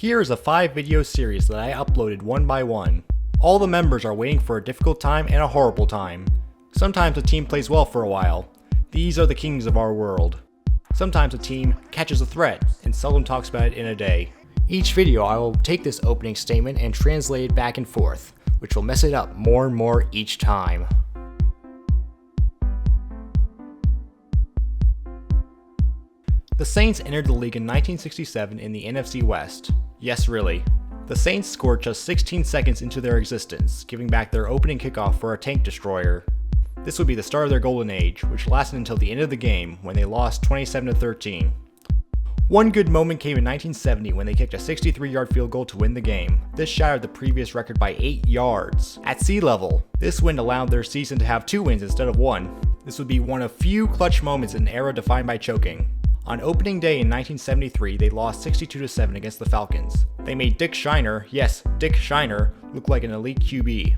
Here is a 5-video series that I uploaded one by one. All the members are waiting for a difficult time and a horrible time. Sometimes a team plays well for a while. These are the kings of our world. Sometimes a team catches a threat and seldom talks about it in a day. Each video I will take this opening statement and translate it back and forth, which will mess it up more and more each time. The Saints entered the league in 1967 in the NFC West. Yes, really. The Saints scored just 16 seconds into their existence, giving back their opening kickoff for a tank destroyer. This would be the start of their golden age, which lasted until the end of the game when they lost 27-13. One good moment came in 1970 when they kicked a 63-yard field goal to win the game. This shattered the previous record by 8 yards. At sea level, this win allowed their season to have 2 wins instead of 1. This would be one of few clutch moments in an era defined by choking. On opening day in 1973, they lost 62-7 against the Falcons. They made Dick Shiner, yes, Dick Shiner, look like an elite QB.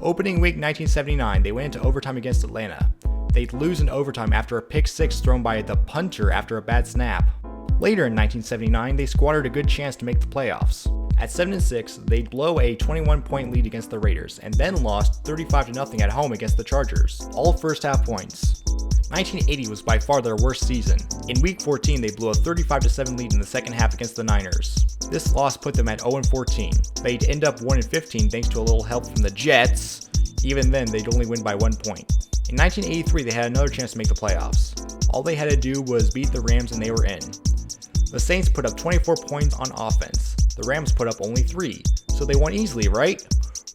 Opening week 1979, they went into overtime against Atlanta. They'd lose in overtime after a pick six thrown by the punter after a bad snap. Later in 1979, they squandered a good chance to make the playoffs. At 7-6, they'd blow a 21-point lead against the Raiders, and then lost 35-0 at home against the Chargers, all first half points. 1980 was by far their worst season. In week 14, they blew a 35-7 lead in the second half against the Niners. This loss put them at 0-14. They'd end up 1-15 thanks to a little help from the Jets. Even then, they'd only win by 1 point. In 1983, they had another chance to make the playoffs. All they had to do was beat the Rams and they were in. The Saints put up 24 points on offense. The Rams put up only 3, so they won easily, right?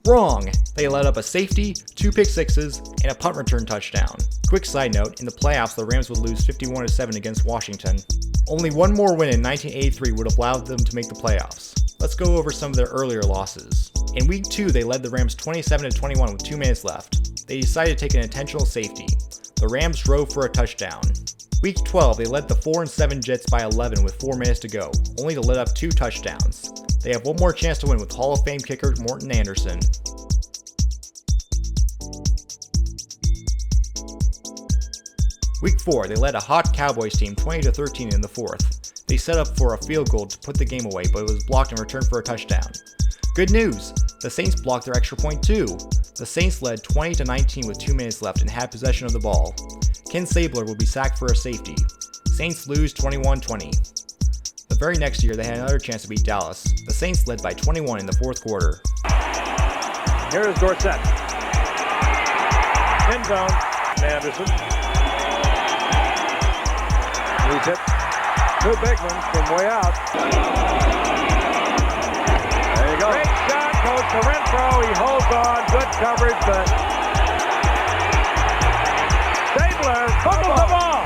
Wrong! They let up a safety, 2 pick sixes, and a punt return touchdown. Quick side note, in the playoffs the Rams would lose 51-7 against Washington. Only one more win in 1983 would have allowed them to make the playoffs. Let's go over some of their earlier losses. In week 2 they led the Rams 27-21 with 2 minutes left. They decided to take an intentional safety. The Rams drove for a touchdown. Week 12 they led the 4-7 Jets by 11 with 4 minutes to go, only to let up 2 touchdowns. They have one more chance to win with Hall of Fame kicker Morton Anderson. Week 4, they led a hot Cowboys team 20-13 in the 4th. They set up for a field goal to put the game away, but it was blocked in return for a touchdown. Good news! The Saints blocked their extra point too. The Saints led 20-19 with 2 minutes left and had possession of the ball. Ken Sabler would be sacked for a safety. Saints lose 21-20. The very next year, they had another chance to beat Dallas. The Saints led by 21 in the 4th quarter. Here is Dorsett. End zone. Anderson. Leads it. 2 big ones from way out. There you go. Great shot. Goes to Renfro. He holds on. Good coverage, but Stabler fumbles the ball.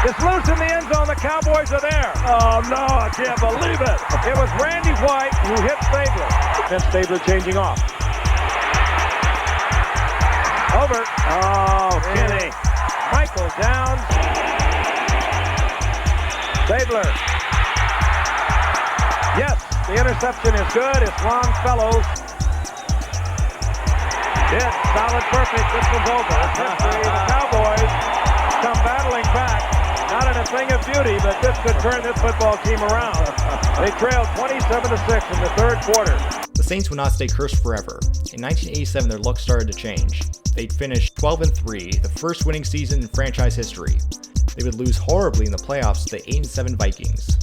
It's loose in the end zone. The Cowboys are there. Oh, no, I can't believe it. It was Randy White who hit Stabler. Then Stabler changing off. Over. Oh, Kenny. Michael down. Stabler. Yes, the interception is good. It's Longfellows. It's solid, perfect. This one's over. It's history. The Cowboys come battling back. Not in a thing of beauty, but this could turn this football team around. They trailed 27-6 in the 3rd quarter. The Saints would not stay cursed forever. In 1987, their luck started to change. They'd finish 12-3, the first winning season in franchise history. They would lose horribly in the playoffs to the 8-7 Vikings.